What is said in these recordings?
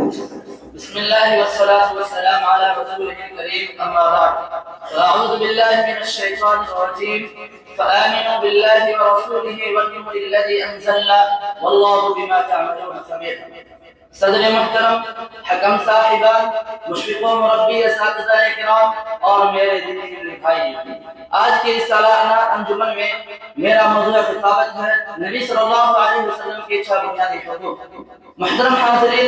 بسم الله والصلاة والسلام على رسوله الكريم أما بعد فأعوذ بالله من الشيطان الرجيم فآمنوا بالله ورسوله والنور الذي أنزلنا والله بما تعملون خبير. صدر محترم، حکم صاحبان، مشفقوں، مربی، اساتذہ کرام اور میرے دینی بھائی، آج کے اس سالانہ انجمن میں میرا موضوع خطابت ہے نبی صلی اللہ علیہ وسلم کے 6 بنیادی حقوق. محترم حاضرین،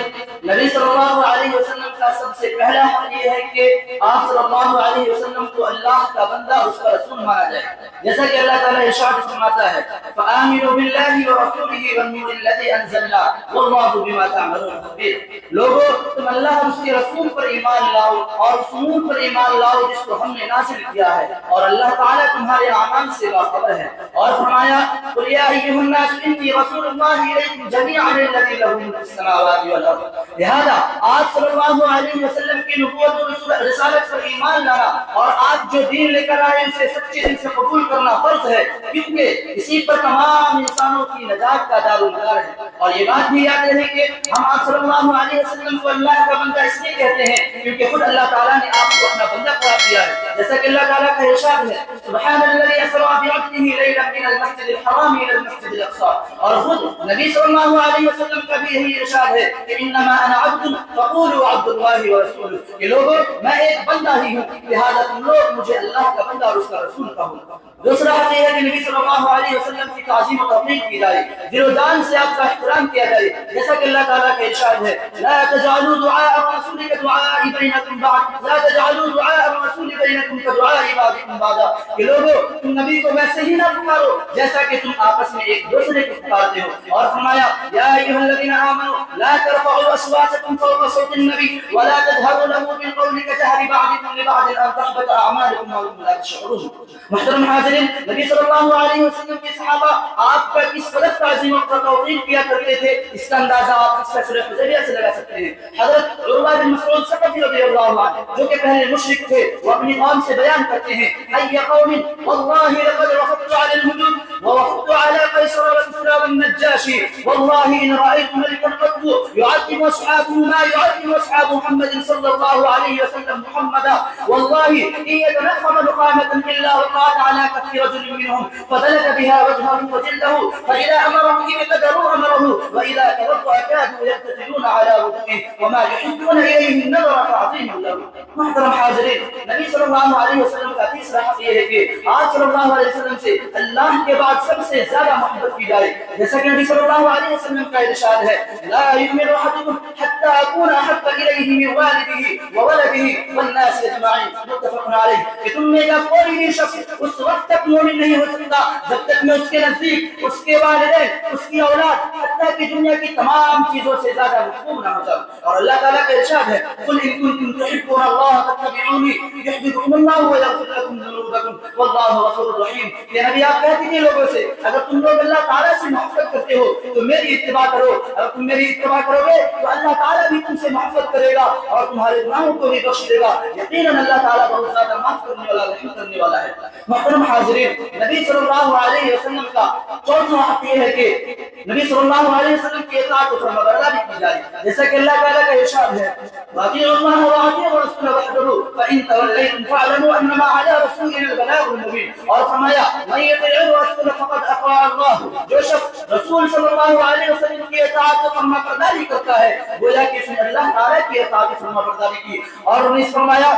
نبی صلی اللہ علیہ وسلم کا سب سے پہلا حق یہ ہے کہ آپ صلی اللہ علیہ وسلم کو اللہ کا بندہ اور اس کا رسول مانا جائے، جیسا کہ اللہ تعالیٰ ارشاد فرماتا ہے فآمنوا باللہ ورسولہ والنور الذی انزلنا واللہ بما تعملون خبیر. لوگوں، تم اللہ اور اس کے رسول پر ایمان لاؤ اور اس نور پر ایمان لاؤ جس کو ہم نے نازل کیا ہے، اور اللہ تعالیٰ تمہارے اعمال سے باخبر ہے. اور فرمایا قل یا ایھا الناس انی رسول اللہ الیکم جمیعا الذی لہ ملک السماوات والارض. لہذا آپ صلی اللہ علیہ وسلم کی نبوت اور رسالت پر ایمان لانا اور آپ جو دین لے کر آئے اسے سچے دل سے قبول کرنا فرض ہے، کیونکہ اسی پر تمام انسانوں کی نجات کا دارالمدار ہے. اور یہ بات بھی یاد رہے کہ ہم آپ صلی اللہ علیہ وسلم کو اللہ کا بندہ اس لیے کہتے ہیں کیونکہ خود اللہ تعالیٰ نے آپ کو اپنا بندہ قرار دیا ہے، جیسا کہ اللہ تعالیٰ کا ارشاد ہے سبحان الذی اسری بعبدہ لیلا من المسجد الحرام الى المسجد الاقصى. اور خود نبی صلی اللہ علیہ وسلم کا بھی یہی ارشاد ہے کہ انما انا عبد فقولوا عبد اللہ ورسولہ، کہ لوگوں میں ایک بندہ ہی ہوں، لہذا تم لوگ مجھے اللہ کا بندہ اور اس کا رسول کہو. دوسرا حق یہ ہے کہ نبی صلی اللہ علیہ وسلم کی تعظیم و تقدیر کی جائے، دل و جان سے آپ کا احترام کیا جائے، جیسا کہ اللہ تعالیٰ کا ارشاد ہے لا تجعلوا دعاء الرسول كدعاء بینکم بعض لا تجعلوا دعاء الرسول بینکم كدعاء بعضکم بعضا، کہ لوگوں تم نبی کو ویسے ہی نہ پکارو جیسا کہ تم آپس میں ایک دوسرے کو پکارتے ہو. اور فرمایا یا ایھا الذین آمنوا لا ترفعوا اصواتکم فوق صوت النبی ولا تجهروا له بالقول كجهر بعضكم لبعض ان تحبط اعمالکم وانتم لا تشعرون. محترم حاضرین، نبی صلی اللہ علیہ وسلم کے صحابہ آپ کا کس قدر تعظیم و توقیر کیا کرتے تھے، اس کا اندازہ آپ سورہ حدیبیہ سے لگا سکتے ہیں. حضرت عروہ بن مسعود ثقفی رضی اللہ عنہ جو کہ پہلے مشرک تھے، وہ اپنی قوم سے بیان کرتے ہیں ای قوم واللہ لقد وفدت علی الحدود ووفدت علی قیصر والکسریٰ والنجاشی واللہ ان رأیت ملکا قط يعظم اصحابه ما يعظم اصحاب محمد صلی اللہ علیہ وسلم محمدا واللہ ان يتنخم نخامة الا وقعت على كف رجل منهم فدلك بها وجهه وجلده فإذا أمره ابتدروا أمره وإذا توضأ كادوا يقتتلون على وضوئه وما يحدون إليه النظر تعظيما له. محترم حاضرین، نبی صلی اللہ علیہ وسلم کا تیسرا حق یہ ہے کہ آپ صلی اللہ علیہ وسلم سے اللہ کے بعد سب سے زیادہ محبت کی جائے، جیسا کہ نبی صلی اللہ علیہ وسلم کا ارشاد ہے لا يؤمن أحدكم حتى أكون أحب إليه من والده وولده والناس أجمعين. متفق علیہ. کہ تم میں کا کوئی بھی شخص اس وقت تک مومن نہیں ہو سکتا جب تک میں اس کے نزدیک، اس کے والدین، اس کی اولاد، حتیٰ کہ دنیا کی تمام چیزوں سے زیادہ محبوب نہ ہو جاؤ. اور اللہ تعالیٰ کا ارشاد ہے قل ان کنتم تحبون اللہ فاتبعونی یحببکم اللہ ویغفر لکم ذنوبکم واللہ غفور رحیم. یہ نبی آپ کہہ دیجیے لوگوں سے اگر تم لوگ اللہ تعالیٰ سے محبت کرتے ہو تو میری اتباع کرو، اگر تم میری اتباع کرو گے تو اللہ تعالیٰ بھی تم سے محبت کرے گا اور تمہارے گناہوں کو بھی بخش دے گا. یقیناً اللہ تعالیٰ بہت زیادہ معاف کرنے والا، رحم کرنے والا ہے. محترم حاضرین، نبی صلی اللہ علیہ وسلم کا چوتھا حق یہ ہے کہ نبی صلی اللہ علیہ وسلم کی اطاعت و فرمانبرداری کی جائے، جیسا کہ اللہ تعالیٰ کا ارشاد ہے وَأَطِيعُوا اللَّهَ وَأَطِيعُوا الرَّسُولَ وَاحْذَرُوا فَإِن تَوَلَّيْتُمْ فَاعْلَمُوا أَنَّمَا عَلَىٰ رَسُولِنَا الْبَلَاغُ الْمُبِينُ. اور فرمایا مَن يُطِعِ الرَّسُولَ فَقَدْ أَطَاعَ اللَّهَ، جو شخص رسول صلی اللہ علیہ وسلم کی اطاعت و فرمانبرداری کرتا ہے گویا کہ اس نے اللہ تعالیٰ کی اطاعت و فرمانبرداری کی. اور انہیں فرمایا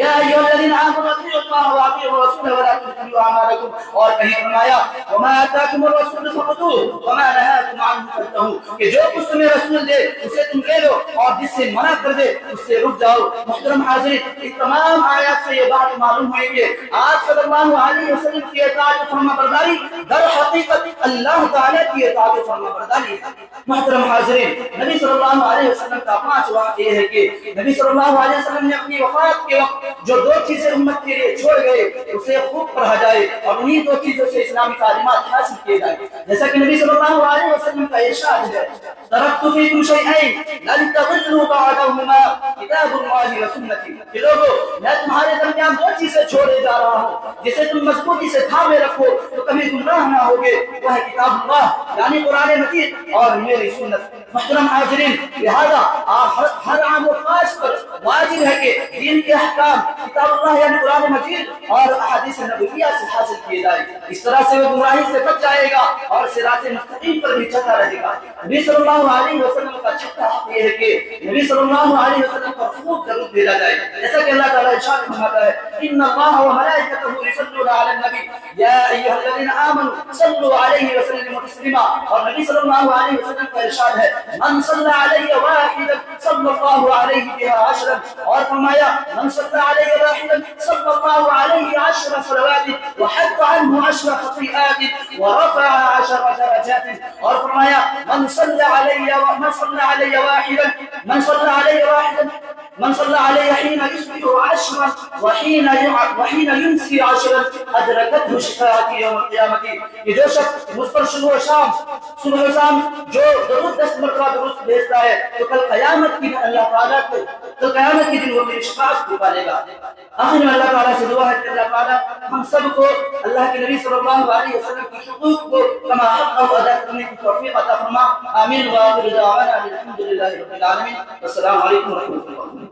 یا ایھا الذین آمنوا اطیعوا اللہ واطیعوا الرسول ولا تبطلوا اعمالکم. اور کہیں فرمایا وما آتاکم الرسول فخذوه وما نهاکم عنه فانتهوا، کہ جو کچھ تمہیں رسول دے اسے تم لے لو اور جس سے منع کر دے اس سے رک جاؤ. محترم حاضرین، اس تمام آیات سے یہ بات معلوم ہوئی کہ آپ صلی اللہ علیہ وسلم کی اطاعت و فرمانبرداری در حقیقت اللہ تعالیٰ کی اطاعت و فرمانبرداری ہے. محترم حاضرین، نبی صلی اللہ علیہ وسلم کا پانچواں حق یہ ہے کہ نبی صلی اللہ علیہ وسلم نے اپنی وفات کے وقت جو 2 چیزیں امت کے لیے چھوڑ گئے اسے خوب پڑھا جائے اور انہی 2 چیزوں سے اسلامی تعلیمات حاصل کیے جائے، جیسا کہ نبی صلی اللہ علیہ وسلم کا ارشاد ہے ترکت فیکم شیئین لن تضلوا بعدہما کتاب اللہ وسنتی. کہ لوگوں میں تمہارے درمیان 2 چیزیں چھوڑے جا رہا ہوں جسے تم مضبوطی سے تھامے رکھو تو کبھی گمراہ نہ ہوگے، وہ ہے کتاب اللہ یعنی قرآن مجید اور میری سنت. محترم حاضرین، لہذا ہر عام و خاص پر واجب ہے کہ دین کے احکام کتاب اللہ یعنی قرآن مجید اور احادیث نبویہ سے حاصل کیے جائے، اس طرح سے وہ گمراہی سے بچ جائے گا اور صراط مستقیم پر بھی چلتا رہے گا۔ نبی صلی اللہ علیہ وسلم کا چھٹا حق یہ ہے کہ نبی صلی اللہ علیہ وسلم پر خوب درود بھیجا جائے، جیسا کہ اللہ تعالیٰ ارشاد فرماتا ہے ان اللہ وملائکتہ یصلون علی النبی یا ایھا الذین آمنوا صلوا علیہ وسلموا تسلیما، اور نبی صلی اللہ علیہ وسلم کا ارشاد ہے من صلی علیہ واحدا صلی اللہ علیہ بها عشرا، اور فرمایا من صلی علیہ واحدا صلی اللہ علیہ 10 صلوات وحط عنہ 10 خطیئات ورفع 10 درجات، اور فرمایا من صلی علیہ واحدا من صلى علي حين يصبح 10 وحين يمسي 10 أدركته شفاعتي يوم القيامة، کہ جو شخص مجھ پر صبح و شام جو درود 10 مرتبہ درود بھیجتا ہے تو کل قیامت کی دن اللہ تعالیٰ کو وہ میری شفاعت کو پالے گا۔ آخر میں اللہ تعالیٰ سے دعا ہے کہ اللہ تعالیٰ ہم سب کو اللہ کے نبی صلی اللہ علیہ وسلم کی حقوق کو کما حق ادا کرنے کی توفیق عطا فرما، آمین۔ وآخر دعوانا الحمد للہ رب العالمین، والسلام علیکم ورحمۃ اللہ۔